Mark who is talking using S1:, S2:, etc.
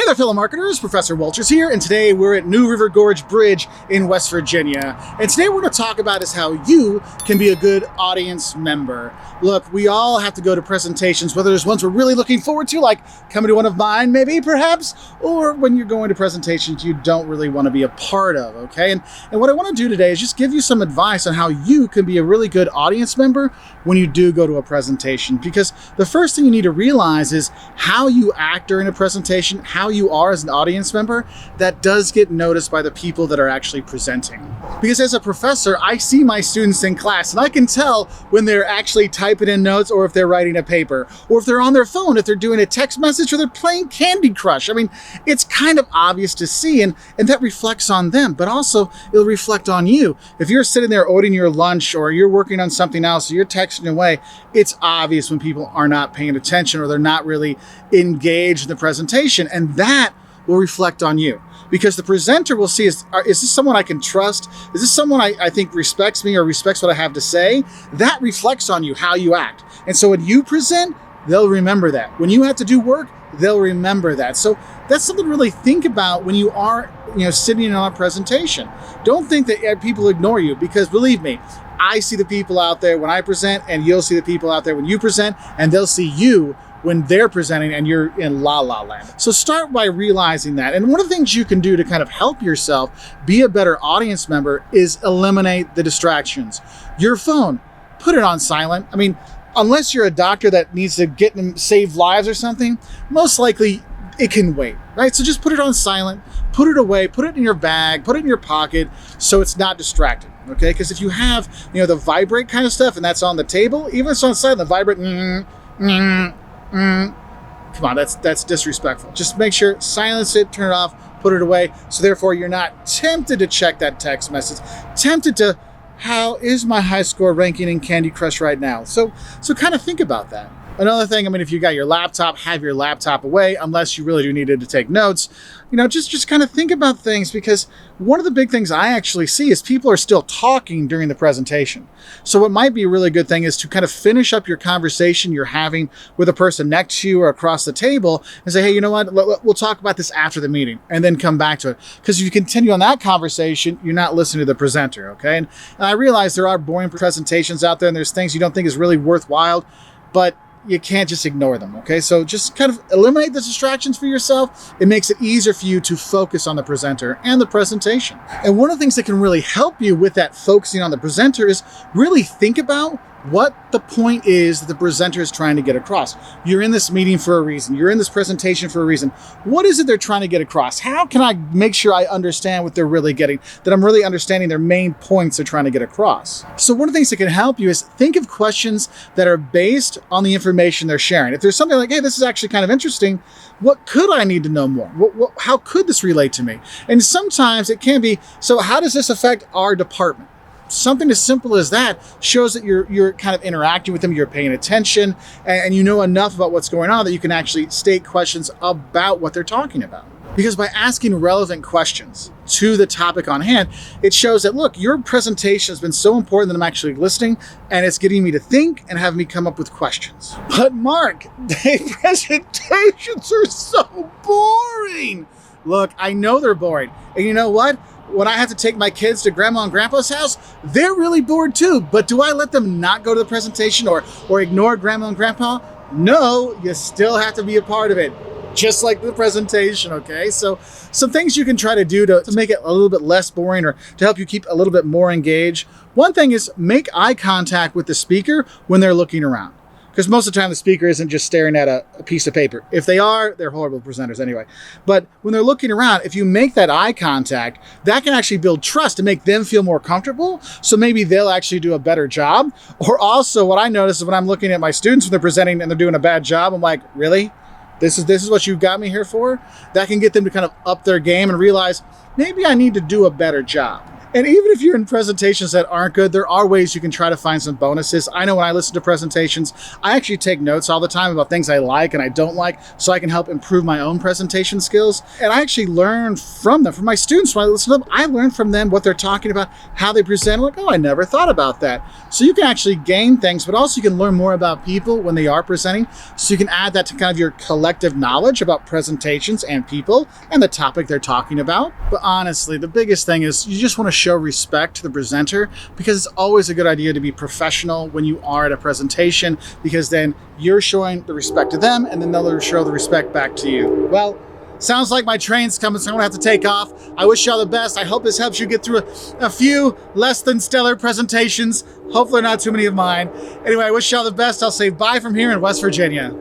S1: Hey there, fellow marketers, Professor Wolters here, and today we're at New River Gorge Bridge in West Virginia. And today we're going to talk about is how you can be a good audience member. Look, we all have to go to presentations, whether there's ones we're really looking forward to, like coming to one of mine, maybe, perhaps, or when you're going to presentations you don't really want to be a part of, okay? And what I want to do today is just give you some advice on how you can be a really good audience member when you do go to a presentation. Because the first thing you need to realize is how you act during a presentation, how you are as an audience member, that does get noticed by the people that are actually presenting. Because as a professor, I see my students in class and I can tell when they're actually typing in notes or if they're writing a paper, or if they're on their phone, if they're doing a text message or they're playing Candy Crush. I mean, it's kind of obvious to see, and that reflects on them, but also it'll reflect on you. If you're sitting there ordering your lunch or you're working on something else or you're texting away, it's obvious when people are not paying attention or they're not really engaged in the presentation, and that will reflect on you. Because the presenter will see, is this someone I can trust? Is this someone I think respects me or respects what I have to say? That reflects on you, how you act. And so when you present, they'll remember that. When you have to do work, they'll remember that. So that's something to really think about when you are, sitting on a presentation. Don't think that people ignore you, because believe me, I see the people out there when I present, and you'll see the people out there when you present, and they'll see you when they're presenting and you're in la la land. So start by realizing that. And one of the things you can do to kind of help yourself be a better audience member is eliminate the distractions. Your phone, put it on silent. I mean, unless you're a doctor that needs to get and save lives or something, most likely it can wait, right? So just put it on silent, put it away, put it in your bag, put it in your pocket so it's not distracted, okay? Because if you have, the vibrate kind of stuff and that's on the table, even if it's on silent, the vibrate, come on, that's disrespectful. Just make sure, silence it, turn it off, put it away, so therefore you're not tempted to check that text message, tempted to, how is my high score ranking in Candy Crush right now? So kind of think about that. Another thing, if you got your laptop, have your laptop away, unless you really do need it to take notes. Just kind of think about things, because one of the big things I actually see is people are still talking during the presentation. So what might be a really good thing is to kind of finish up your conversation you're having with a person next to you or across the table and say, hey, you know what, we'll talk about this after the meeting, and then come back to it. Because if you continue on that conversation, you're not listening to the presenter, okay? And I realize there are boring presentations out there and there's things you don't think is really worthwhile, but you can't just ignore them, okay? So just kind of eliminate the distractions for yourself. It makes it easier for you to focus on the presenter and the presentation. And one of the things that can really help you with that focusing on the presenter is really think about what the point is that the presenter is trying to get across. You're in this meeting for a reason. You're in this presentation for a reason. What is it they're trying to get across? How can I make sure I understand what they're really getting, that I'm really understanding their main points they're trying to get across? So one of the things that can help you is think of questions that are based on the information they're sharing. If there's something like, hey, this is actually kind of interesting, what could I need to know more? How could this relate to me? And sometimes it can be, so how does this affect our department? Something as simple as that shows that you're kind of interacting with them, you're paying attention, and you know enough about what's going on that you can actually state questions about what they're talking about. Because by asking relevant questions to the topic on hand, it shows that, look, your presentation has been so important that I'm actually listening, and it's getting me to think and having me come up with questions. But Mark, presentations are so boring. Look, I know they're boring. And you know what? When I have to take my kids to grandma and grandpa's house, they're really bored too. But do I let them not go to the presentation or ignore grandma and grandpa? No, you still have to be a part of it, just like the presentation, okay? So some things you can try to do to make it a little bit less boring or to help you keep a little bit more engaged. One thing is make eye contact with the speaker when they're looking around. Because most of the time the speaker isn't just staring at a piece of paper. If they are, they're horrible presenters anyway. But when they're looking around, if you make that eye contact, that can actually build trust to make them feel more comfortable. So maybe they'll actually do a better job. Or also what I notice is when I'm looking at my students when they're presenting and they're doing a bad job, I'm like, really? This is what you got me here for? That can get them to kind of up their game and realize maybe I need to do a better job. And even if you're in presentations that aren't good, there are ways you can try to find some bonuses. I know when I listen to presentations, I actually take notes all the time about things I like and I don't like, so I can help improve my own presentation skills. And I actually learn from them, from my students. When I listen to them, I learn from them what they're talking about, how they present. I'm like, oh, I never thought about that. So you can actually gain things, but also you can learn more about people when they are presenting. So you can add that to kind of your collective knowledge about presentations and people and the topic they're talking about. But honestly, the biggest thing is you just want to show respect to the presenter, because it's always a good idea to be professional when you are at a presentation, because then you're showing the respect to them and then they'll show the respect back to you. Well, sounds like my train's coming, so I'm gonna have to take off. I wish you all the best. I hope this helps you get through a few less than stellar presentations. Hopefully not too many of mine. Anyway, I wish you all the best. I'll say bye from here in West Virginia.